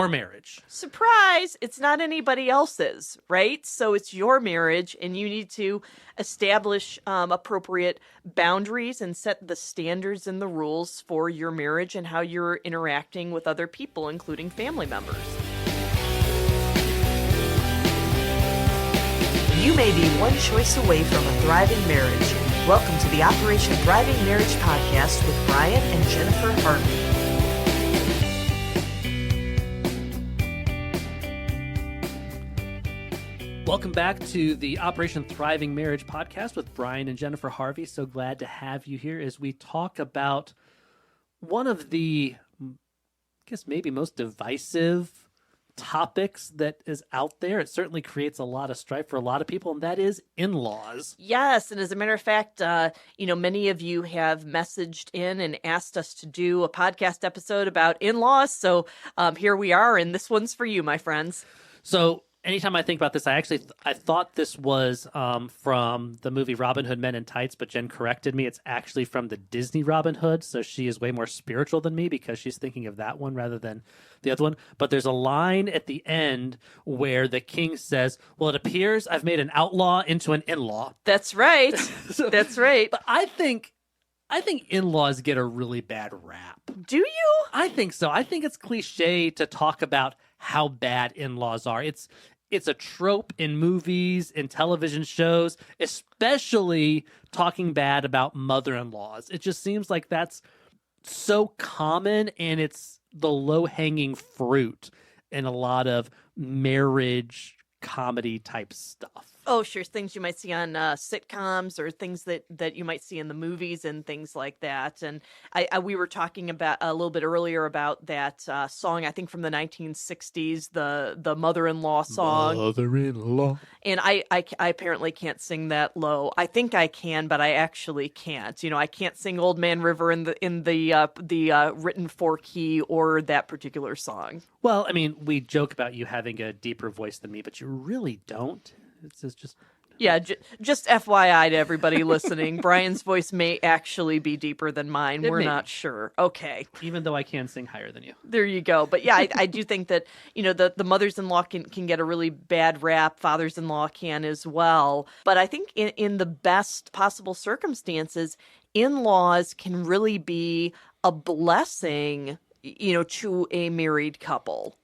your marriage. Surprise! It's not anybody else's, right? So it's your marriage, and you need to establish appropriate boundaries and set the standards and the rules for your marriage and how you're interacting with other people, including family members. You may be one choice away from a thriving marriage. Welcome to the Operation Thriving Marriage podcast with Bryon and Jennifer Harvey. Welcome back to the Operation Thriving Marriage podcast with Bryon and Jennifer Harvey. So glad to have you here as we talk about one of the, I guess, maybe most divisive topics that is out there. It certainly creates a lot of strife for a lot of people, and that is in-laws. Yes, and as a matter of fact, many of you have messaged in and asked us to do a podcast episode about in-laws. So here we are, and this one's for you, my friends. So anytime I think about this, I thought this was from the movie Robin Hood Men in Tights, but Jen corrected me. It's actually from the Disney Robin Hood, so she is way more spiritual than me because she's thinking of that one rather than the other one. But there's a line at the end where the king says, "Well, it appears I've made an outlaw into an in-law." That's right. That's right. But I think in-laws get a really bad rap. Do you? I think so. I think it's cliche to talk about how bad in-laws are. It's a trope in movies and television shows, especially talking bad about mother-in-laws. It just seems like that's so common, and it's the low-hanging fruit in a lot of marriage comedy type stuff. Oh, sure. Things you might see on sitcoms or things that you might see in the movies and things like that. And we were talking about a little bit earlier about that song, I think from the 1960s, the mother-in-law song. Mother-in-law. And I apparently can't sing that low. I think I can, but I actually can't. You know, I can't sing Old Man River in the written for key or that particular song. Well, I mean, we joke about you having a deeper voice than me, but you really don't. It's just... Yeah, just FYI to everybody listening, Bryan's voice may actually be deeper than mine. We're not sure. Okay. Even though I can sing higher than you. There you go. But yeah, I do think that, the mothers-in-law can get a really bad rap. Fathers-in-law can as well. But I think in the best possible circumstances, in-laws can really be a blessing, to a married couple.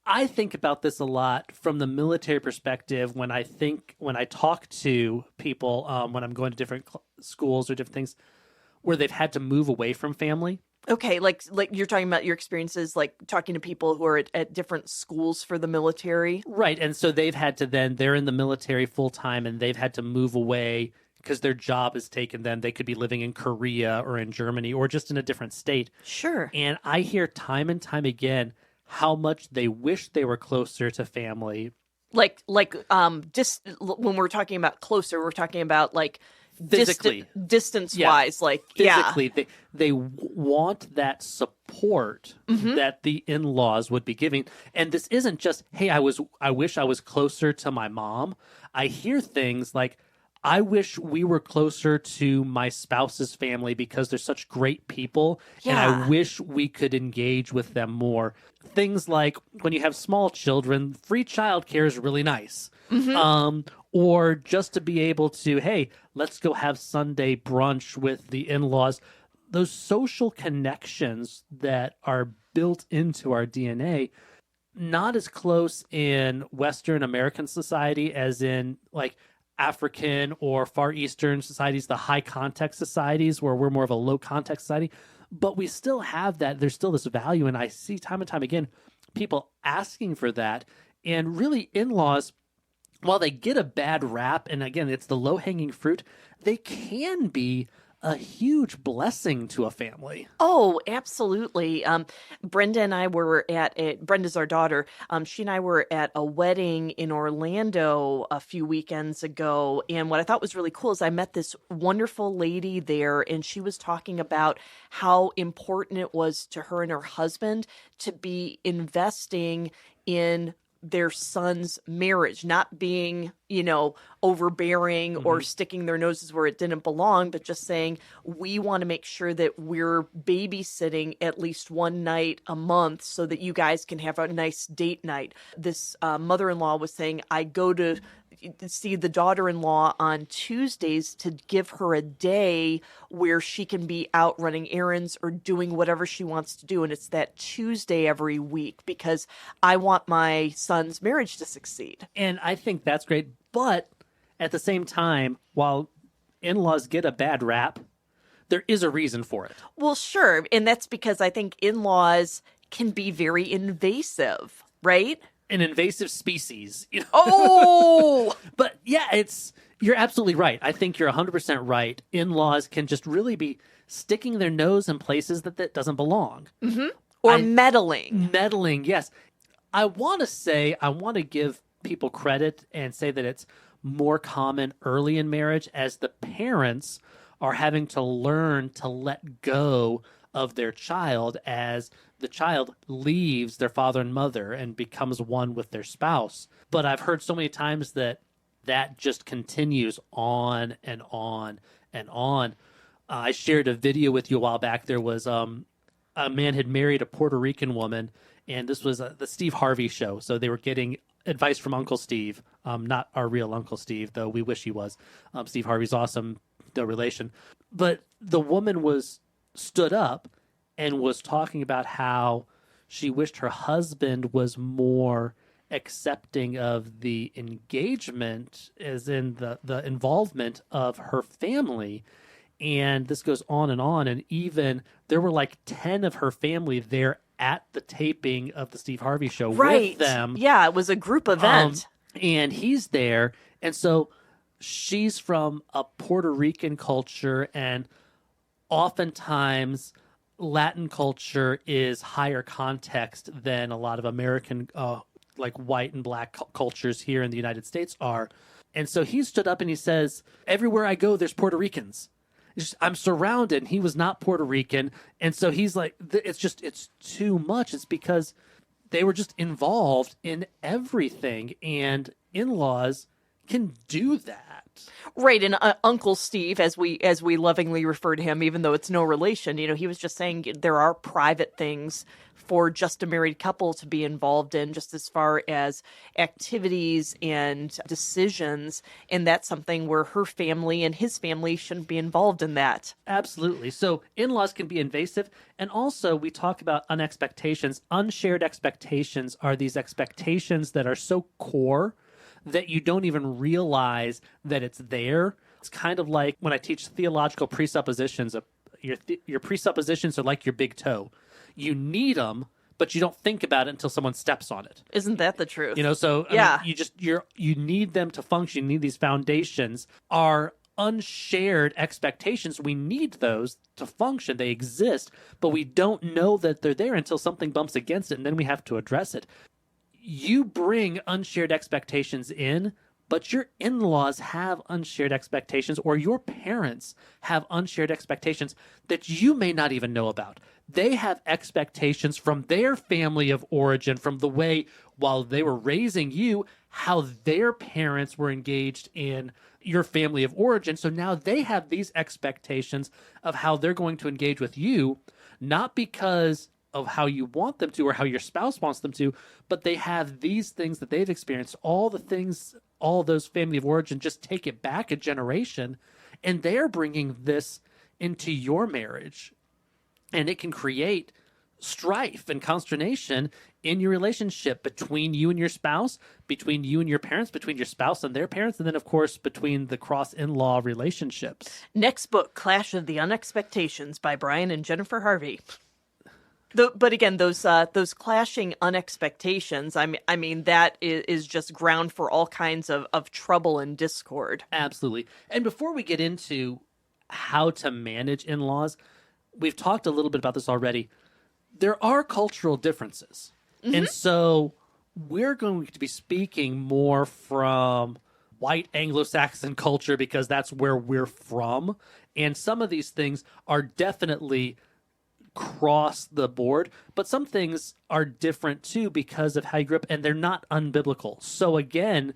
I think about this a lot from the military perspective when I talk to people, when I'm going to different schools or different things where they've had to move away from family. Okay, like you're talking about your experiences, like talking to people who are at different schools for the military. Right, and so they're in the military full time and they've had to move away because their job has taken them. They could be living in Korea or in Germany or just in a different state. Sure. And I hear time and time again how much they wish they were closer to family. Just when we're talking about closer, we're talking about like physically, distance-wise, physically, they want that support that the in-laws would be giving. And this isn't just, hey, I wish I was closer to my mom. I hear things like, I wish we were closer to my spouse's family because they're such great people, and I wish we could engage with them more. Things like when you have small children, free childcare is really nice. Or just to be able to, hey, let's go have Sunday brunch with the in-laws. Those social connections that are built into our DNA, not as close in Western American society as in like African or Far Eastern societies, the high context societies where we're more of a low context society, but we still have that. There's still this value. And I see time and time again, people asking for that. And really in-laws, while they get a bad rap, and again, it's the low hanging fruit, they can be a huge blessing to a family. Oh, absolutely. Brenda and I were Brenda's our daughter. She and I were at a wedding in Orlando a few weekends ago. And what I thought was really cool is I met this wonderful lady there, and she was talking about how important it was to her and her husband to be investing in their son's marriage, not being overbearing or sticking their noses where it didn't belong, but just saying, we want to make sure that we're babysitting at least one night a month so that you guys can have a nice date night. This mother-in-law was saying, I go to see the daughter-in-law on Tuesdays to give her a day where she can be out running errands or doing whatever she wants to do. And it's that Tuesday every week because I want my son's marriage to succeed. And I think that's great. But at the same time, while in-laws get a bad rap, there is a reason for it. Well, sure. And that's because I think in-laws can be very invasive, right? An invasive species. Oh! But yeah, you're absolutely right. I think you're 100% right. In-laws can just really be sticking their nose in places that doesn't belong. Mm-hmm. Or meddling. Meddling, yes. I want to give people credit and say that it's more common early in marriage as the parents are having to learn to let go of their child as the child leaves their father and mother and becomes one with their spouse. But I've heard so many times that just continues on and on and on. I shared a video with you a while back. There was a man had married a Puerto Rican woman, and this was the Steve Harvey show. So they were getting advice from Uncle Steve, not our real Uncle Steve, though we wish he was. Steve Harvey's awesome, no relation. But the woman stood up and was talking about how she wished her husband was more accepting of the engagement, as in the involvement of her family. And this goes on. And even there were like 10 of her family there at the taping of the Steve Harvey show with them. Yeah, it was a group event. And he's there. And so she's from a Puerto Rican culture, and oftentimes Latin culture is higher context than a lot of American like white and black cultures here in the United States are. And so he stood up and he says, everywhere I go, there's Puerto Ricans. I'm surrounded. And he was not Puerto Rican. And so he's like, it's too much. It's because they were just involved in everything. And in-laws can do that. Right, and Uncle Steve, as we lovingly refer to him, even though it's no relation, he was just saying there are private things for just a married couple to be involved in, just as far as activities and decisions, and that's something where her family and his family shouldn't be involved in that. Absolutely. So in-laws can be invasive, and also we talk about unexpectations. Unshared expectations are these expectations that are so core that you don't even realize that it's there. It's kind of like when I teach theological presuppositions. Your presuppositions are like your big toe. You need them, but you don't think about it until someone steps on it. Isn't that the truth? So yeah. I mean, you need them to function. You need these foundations. Our unshared expectations, we need those to function. They exist, but we don't know that they're there until something bumps against it, and then we have to address it. You bring unshared expectations in, but your in-laws have unshared expectations, or your parents have unshared expectations that you may not even know about. They have expectations from their family of origin, from the way, while they were raising you, how their parents were engaged in your family of origin. So now they have these expectations of how they're going to engage with you, not because of how you want them to or how your spouse wants them to, but they have these things that they've experienced, all those family of origin, just take it back a generation, and they're bringing this into your marriage, and it can create strife and consternation in your relationship between you and your spouse, between you and your parents, between your spouse and their parents, and then, of course, between the cross-in-law relationships. Next book, Clash of the Unexpectations by Bryon and Jennifer Harvey. But again, those clashing unexpectations, I mean, that is just ground for all kinds of trouble and discord. Absolutely. And before we get into how to manage in-laws, we've talked a little bit about this already. There are cultural differences. Mm-hmm. And so we're going to be speaking more from white Anglo-Saxon culture because that's where we're from. And some of these things are definitely cross the board, but some things are different too because of how you grew up, and they're not unbiblical. So again,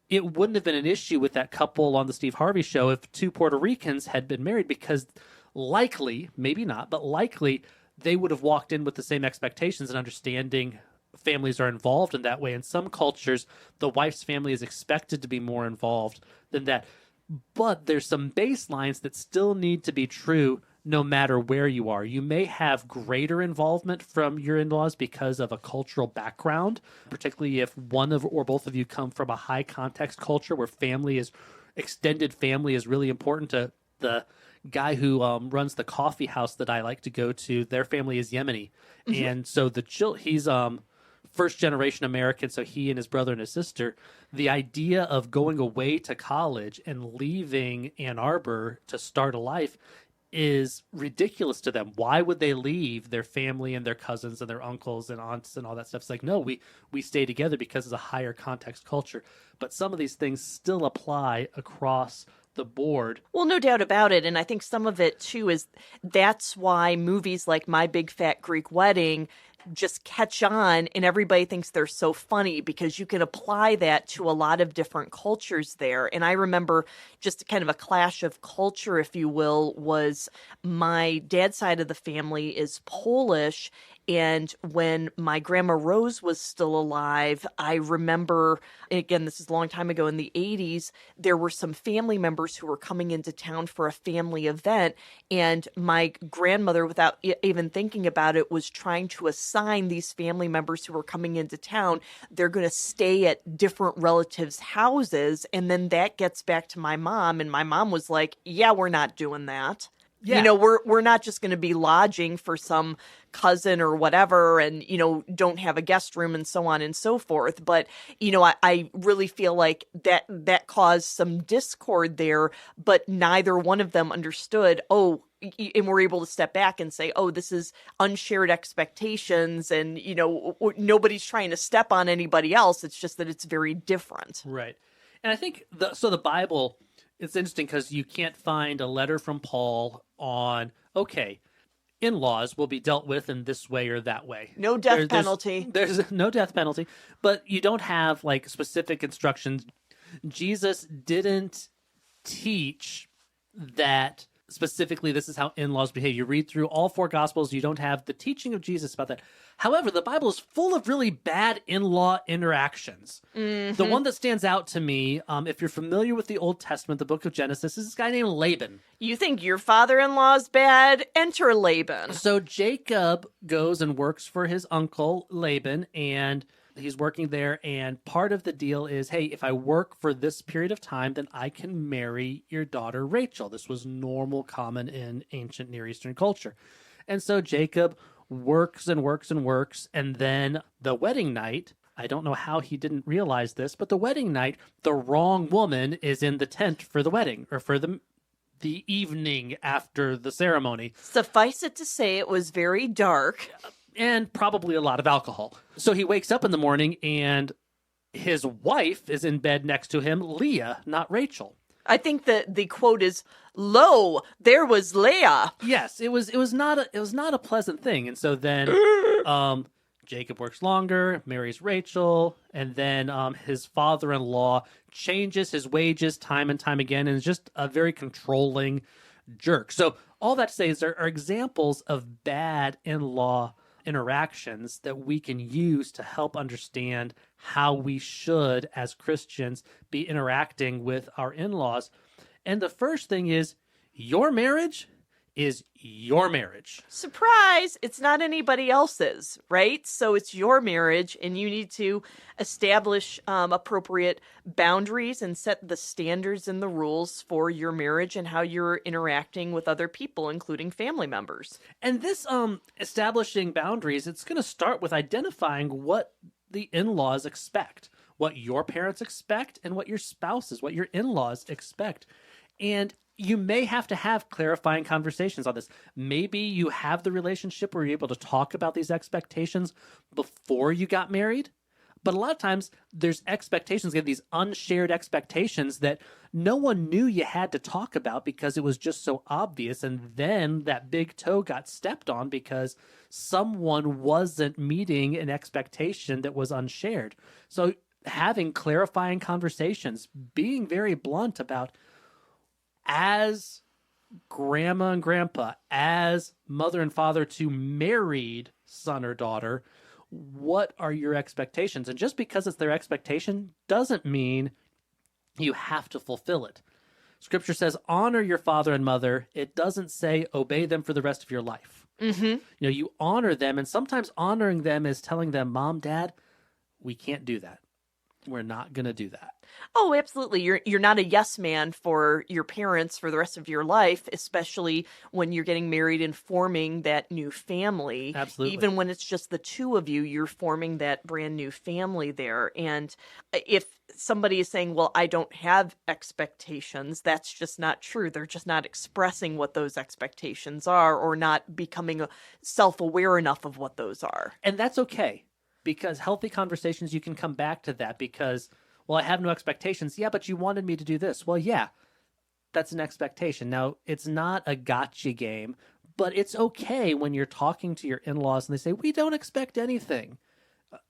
it wouldn't have been an issue with that couple on the Steve Harvey show if two Puerto Ricans had been married, because likely, maybe not, but likely they would have walked in with the same expectations and understanding families are involved in that way. In some cultures, the wife's family is expected to be more involved than that. But there's some baselines that still need to be true no matter where you are. You may have greater involvement from your in-laws because of a cultural background, particularly if one of or both of you come from a high context culture where extended family is really important. To the guy who runs the coffee house that I like to go to, their family is Yemeni. Mm-hmm. And so he's first generation American, so he and his brother and his sister, the idea of going away to college and leaving Ann Arbor to start a life is ridiculous to them. Why would they leave their family and their cousins and their uncles and aunts and all that stuff? It's like, no, we stay together because it's a higher context culture. But some of these things still apply across the board. Well, no doubt about it. And I think some of it too is that's why movies like My Big Fat Greek Wedding just catch on and everybody thinks they're so funny, because you can apply that to a lot of different cultures there. And I remember just kind of a clash of culture, if you will, was my dad's side of the family is Polish. And when my grandma Rose was still alive, I remember, again, this is a long time ago in the 80s, there were some family members who were coming into town for a family event. And my grandmother, without even thinking about it, was trying to assign these family members who were coming into town. They're going to stay at different relatives' houses. And then that gets back to my mom. And my mom was like, yeah, we're not doing that. Yeah. You know, we're not just going to be lodging for some cousin or whatever and, you know, don't have a guest room and so on and so forth. But, you know, I really feel like that caused some discord there, but neither one of them understood, and we're able to step back and say, oh, this is unshared expectations and, you know, nobody's trying to step on anybody else. It's just that it's very different. Right. And I think the Bible, it's interesting because you can't find a letter from Paul on, okay, in-laws will be dealt with in this way or that way. No death penalty. There's no death penalty, but you don't have like specific instructions. Jesus didn't teach that specifically this is how in-laws behave. You read through all four Gospels, you don't have the teaching of Jesus about that. However, the Bible is full of really bad in-law interactions. Mm-hmm. The one that stands out to me, if you're familiar with the Old Testament, the book of Genesis, is this guy named Laban. You think your father-in-law's bad? Enter Laban. So Jacob goes and works for his uncle Laban, and he's working there, and part of the deal is, hey, if I work for this period of time, then I can marry your daughter Rachel. This was normal, common in ancient Near Eastern culture. And so Jacob works and works and works, and then the wedding night, I don't know how he didn't realize this, but the wedding night, the wrong woman is in the tent for the wedding, or for the evening after the ceremony. Suffice it to say, it was very dark. And probably a lot of alcohol. So he wakes up in the morning and his wife is in bed next to him, Leah, not Rachel. I think that the quote is, "Lo, there was Leah." Yes, it was not a pleasant thing. And so then Jacob works longer, marries Rachel, and then his father-in-law changes his wages time and time again, and is just a very controlling jerk. So all that to say is there are examples of bad in-law interactions that we can use to help understand how we should, as Christians, be interacting with our in-laws. And the first thing is, your marriage is your marriage. Surprise! It's not anybody else's, right? So it's your marriage, and you need to establish appropriate boundaries and set the standards and the rules for your marriage and how you're interacting with other people, including family members. And this establishing boundaries, it's going to start with identifying what the in-laws expect, what your parents expect, and what your spouses, what your in-laws expect. And you may have to have clarifying conversations on this. Maybe you have the relationship where you're able to talk about these expectations before you got married. But a lot of times there's expectations, these unshared expectations that no one knew you had to talk about because it was just so obvious. And then that big toe got stepped on because someone wasn't meeting an expectation that was unshared. So having clarifying conversations, being very blunt about, as grandma and grandpa, as mother and father to married son or daughter, what are your expectations? And just because it's their expectation doesn't mean you have to fulfill it. Scripture says, honor your father and mother. It doesn't say obey them for the rest of your life. You honor them, and sometimes honoring them is telling them, Mom, Dad, we can't do that. We're not going to do that. Oh, absolutely. You're not a yes man for your parents for the rest of your life, especially when you're getting married and forming that new family. Absolutely. Even when it's just the two of you, you're forming that brand new family there. And if somebody is saying, well, I don't have expectations, that's just not true. They're just not expressing what those expectations are, or not becoming self-aware enough of what those are. And that's okay, because healthy conversations, you can come back to that because, well, I have no expectations. Yeah, but you wanted me to do this. Well, yeah, that's an expectation. Now, it's not a gotcha game, but it's okay when you're talking to your in-laws and they say, we don't expect anything.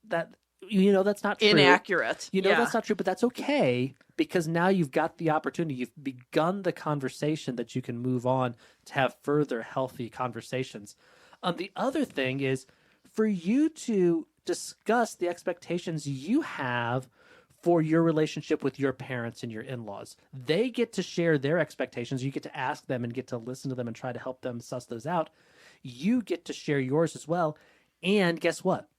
That's not true. Inaccurate. That's not true, but that's okay, because now you've got the opportunity. You've begun the conversation that you can move on to have further healthy conversations. The other thing is for you to discuss the expectations you have for your relationship with your parents and your in-laws. They get to share their expectations. You get to ask them and get to listen to them and try to help them suss those out. You get to share yours as well. And guess what?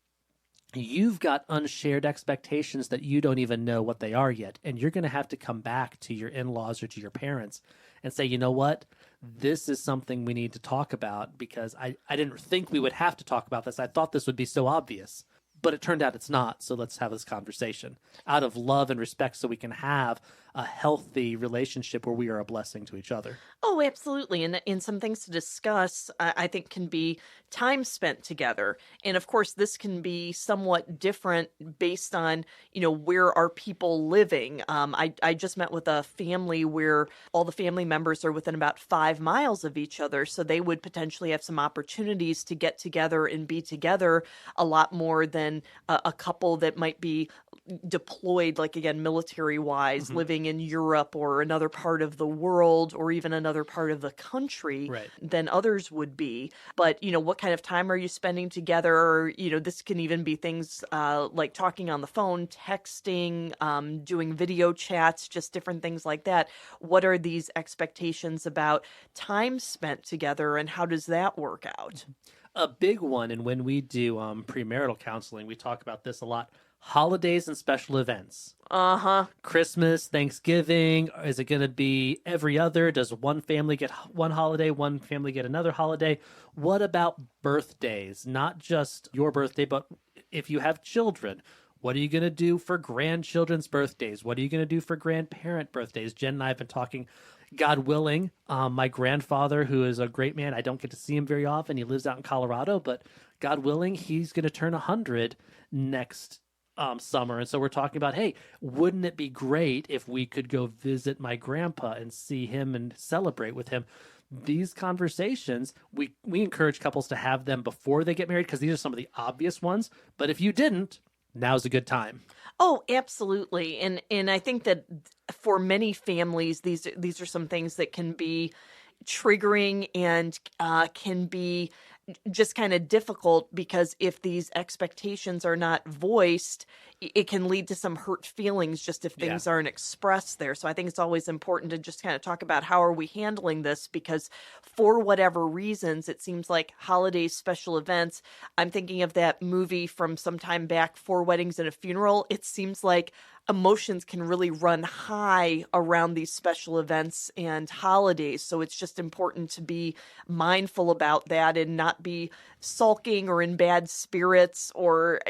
You've got unshared expectations that you don't even know what they are yet. And you're going to have to come back to your in-laws or to your parents and say, you know what? This is something we need to talk about, because I didn't think we would have to talk about this. I thought this would be so obvious, but it turned out it's not. So let's have this conversation out of love and respect so we can have a healthy relationship where we are a blessing to each other. Oh, absolutely. And some things to discuss, I think, can be time spent together. And of course, this can be somewhat different based on, where are people living. I just met with a family where all the family members are within about 5 miles of each other. So they would potentially have some opportunities to get together and be together a lot more than a couple that might be deployed, like, again, military wise, living in Europe or another part of the world or even another part of the country than others would be. But, what kind of time are you spending together? This can even be things like talking on the phone, texting, doing video chats, just different things like that. What are these expectations about time spent together, and how does that work out? A big one, and when we do premarital counseling, we talk about this a lot. Holidays and special events. Christmas, Thanksgiving. Is it going to be every other? Does one family get one holiday, one family get another holiday? What about birthdays? Not just your birthday, but if you have children, what are you going to do for grandchildren's birthdays? What are you going to do for grandparent birthdays? Jen and I have been talking, God willing, my grandfather, who is a great man, I don't get to see him very often. He lives out in Colorado, but God willing, he's going to turn 100 next summer. And so we're talking about, hey, wouldn't it be great if we could go visit my grandpa and see him and celebrate with him? These conversations, we encourage couples to have them before they get married, because these are some of the obvious ones. But if you didn't, now's a good time. Oh, absolutely. And I think that for many families, these are some things that can be triggering and can be just kind of difficult, because if these expectations are not voiced, it can lead to some hurt feelings just if things aren't expressed there. So I think it's always important to just kind of talk about how are we handling this, because for whatever reasons, it seems like holidays, special events. I'm thinking of that movie from some time back, 4 Weddings and a Funeral. It seems like emotions can really run high around these special events and holidays. So it's just important to be mindful about that and not be sulking or in bad spirits or,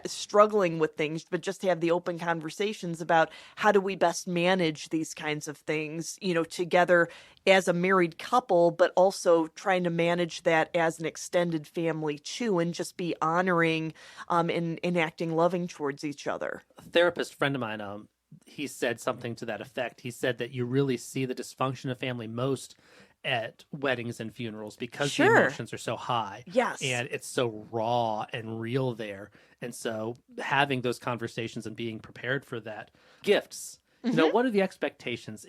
struggling with things, but just have the open conversations about how do we best manage these kinds of things, together as a married couple, but also trying to manage that as an extended family too, and just be honoring and acting loving towards each other. A therapist friend of mine, he said something to that effect. He said that you really see the dysfunction of family most at weddings and funerals because the Sure. emotions are so high Yes. and it's so raw and real there. And so having those conversations and being prepared for that. Gifts. Hmm. What are the expectations?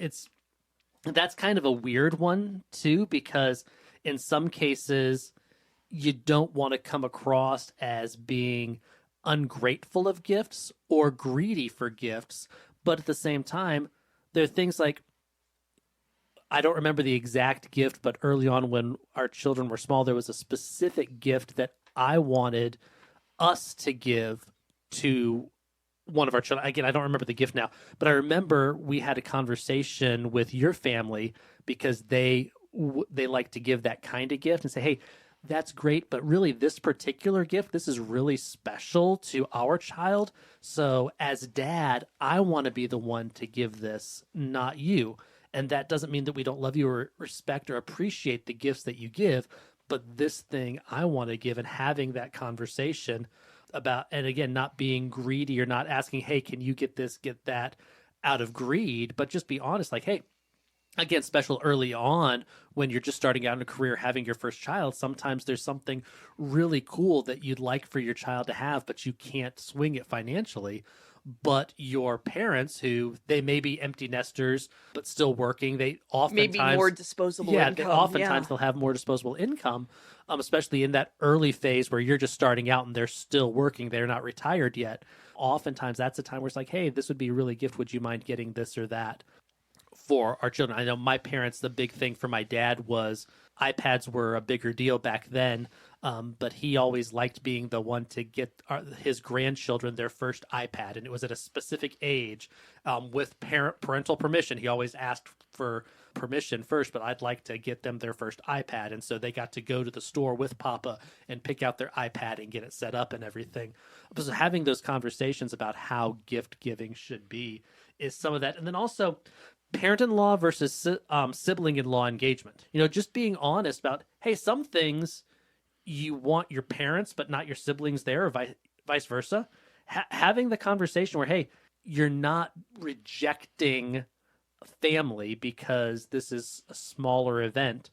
That's kind of a weird one too, because in some cases you don't want to come across as being ungrateful of gifts or greedy for gifts. But at the same time, there are things like, I don't remember the exact gift, but early on when our children were small, there was a specific gift that I wanted us to give to one of our children. Again, I don't remember the gift now, but I remember we had a conversation with your family because they like to give that kind of gift and say, "Hey, that's great, but really this particular gift, this is really special to our child. So as dad, I want to be the one to give this, not you." And that doesn't mean that we don't love you or respect or appreciate the gifts that you give, but this thing I want to give, and having that conversation about, and again, not being greedy or not asking, "Hey, can you get this, get that," out of greed, but just be honest, like, "Hey," again, special early on when you're just starting out in a career, having your first child, sometimes there's something really cool that you'd like for your child to have, but you can't swing it financially. But your parents, who they may be empty nesters but still working, they Maybe oftentimes, more disposable yeah, income. oftentimes they'll have more disposable income, especially in that early phase where you're just starting out and they're still working, they're not retired yet. Oftentimes that's a time where it's like, "Hey, this would be a really gift, would you mind getting this or that for our children?" I know my parents, the big thing for my dad was iPads were a bigger deal back then, but he always liked being the one to get his grandchildren their first iPad, and it was at a specific age, with parental permission. He always asked for permission first, but I'd like to get them their first iPad, and so they got to go to the store with Papa and pick out their iPad and get it set up and everything. So having those conversations about how gift giving should be is some of that, and then also parent-in-law versus sibling-in-law engagement. Just being honest about, hey, some things you want your parents but not your siblings there, or vice versa. Having the conversation where, hey, you're not rejecting family because this is a smaller event.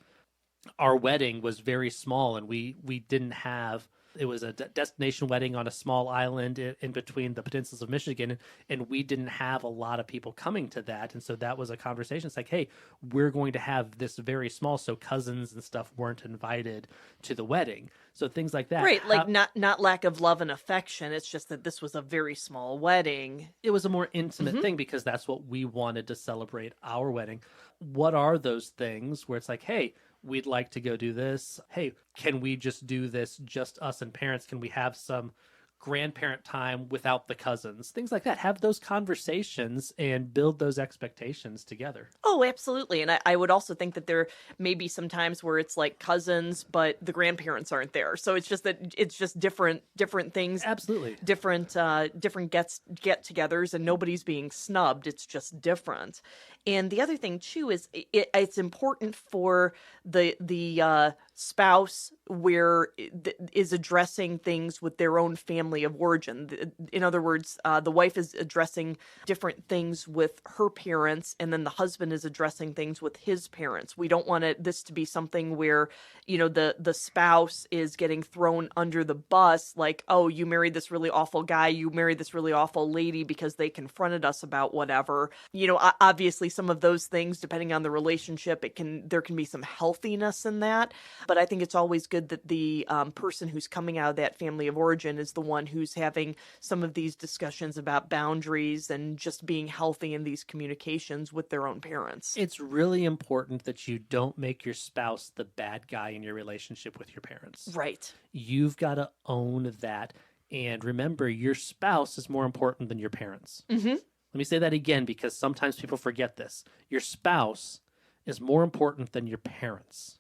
Our wedding was very small, and we didn't have, it was a destination wedding on a small island in between the peninsulas of Michigan, and we didn't have a lot of people coming to that. And so that was a conversation. It's like, hey, we're going to have this very small, so cousins and stuff weren't invited to the wedding. So things like that. Right, like not lack of love and affection. It's just that this was a very small wedding. It was a more intimate thing because that's what we wanted to celebrate our wedding. What are those things where it's like, hey, we'd like to go do this. Hey, can we just do this, just us and parents? Can we have some grandparent time without the cousins? Things like that. Have those conversations and build those expectations together. Oh, absolutely. And I would also think that there may be some times where it's like cousins, but the grandparents aren't there. So it's just that it's just different things. Absolutely. Different get-togethers, and nobody's being snubbed. It's just different. And the other thing too is it's important for the spouse where is addressing things with their own family of origin. In other words, the wife is addressing different things with her parents, and then the husband is addressing things with his parents. We don't want this to be something where, the spouse is getting thrown under the bus, like, "Oh, you married this really awful guy, you married this really awful lady because they confronted us about whatever." Obviously some of those things, depending on the relationship, there can be some healthiness in that. But I think it's always good that the person who's coming out of that family of origin is the one who's having some of these discussions about boundaries and just being healthy in these communications with their own parents. It's really important that you don't make your spouse the bad guy in your relationship with your parents. Right. You've got to own that. And remember, your spouse is more important than your parents. Mm-hmm. Let me say that again, because sometimes people forget this. Your spouse is more important than your parents.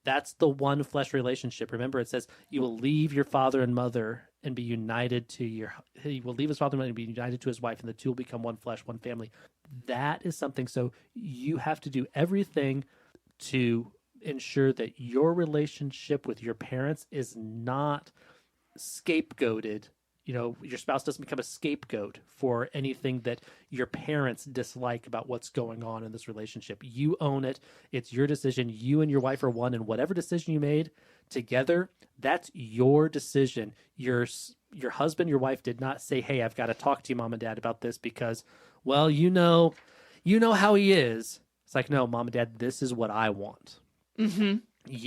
That's the one flesh relationship. Remember, it says you will leave your father and mother and be united to he will leave his father and mother and be united to his wife, and the two will become one flesh, one family. That is something. So you have to do everything to ensure that your relationship with your parents is not scapegoated your spouse doesn't become a scapegoat for anything that your parents dislike about what's going on in this relationship. You own it. It's your decision. You and your wife are one, and whatever decision you made together, that's your decision. Your husband, your wife did not say, "Hey, I've got to talk to you, mom and dad, about this because, well, you know how he is." It's like, no, mom and dad, this is what I want. Mm-hmm.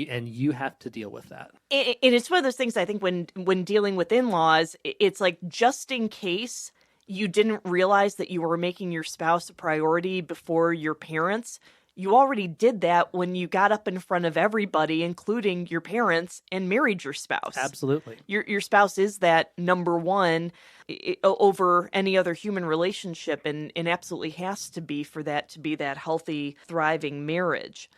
And you have to deal with that. And it's one of those things, I think, when dealing with in-laws, it's like, just in case you didn't realize that you were making your spouse a priority before your parents, you already did that when you got up in front of everybody, including your parents, and married your spouse. Absolutely. Your spouse is that number one over any other human relationship, and absolutely has to be for that to be that healthy, thriving marriage.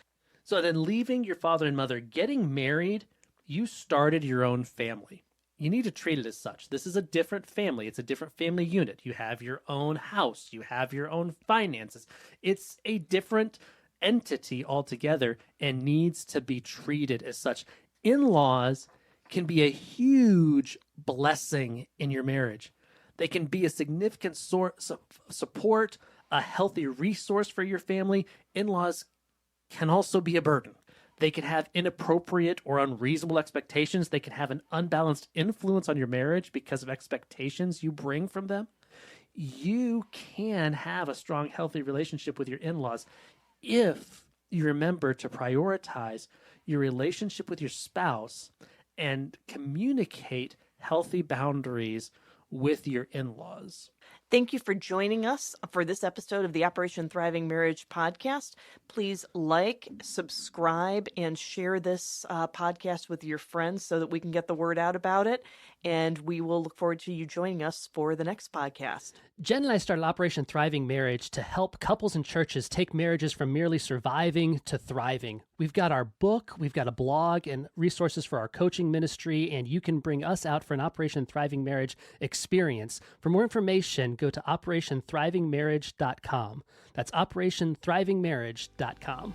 So then, leaving your father and mother, getting married, you started your own family. You need to treat it as such. This is a different family. It's a different family unit. You have your own house. You have your own finances. It's a different entity altogether and needs to be treated as such. In-laws can be a huge blessing in your marriage. They can be a significant source of support, a healthy resource for your family. In-laws can also be a burden. They can have inappropriate or unreasonable expectations. They can have an unbalanced influence on your marriage because of expectations you bring from them. You can have a strong, healthy relationship with your in-laws if you remember to prioritize your relationship with your spouse and communicate healthy boundaries with your in-laws. Thank you for joining us for this episode of the Operation Thriving Marriage podcast. Please like, subscribe, and share this podcast with your friends so that we can get the word out about it. And we will look forward to you joining us for the next podcast. Jen and I started Operation Thriving Marriage to help couples and churches take marriages from merely surviving to thriving. We've got our book, we've got a blog, and resources for our coaching ministry, and you can bring us out for an Operation Thriving Marriage experience. For more information, go to OperationThrivingMarriage.com. That's OperationThrivingMarriage.com.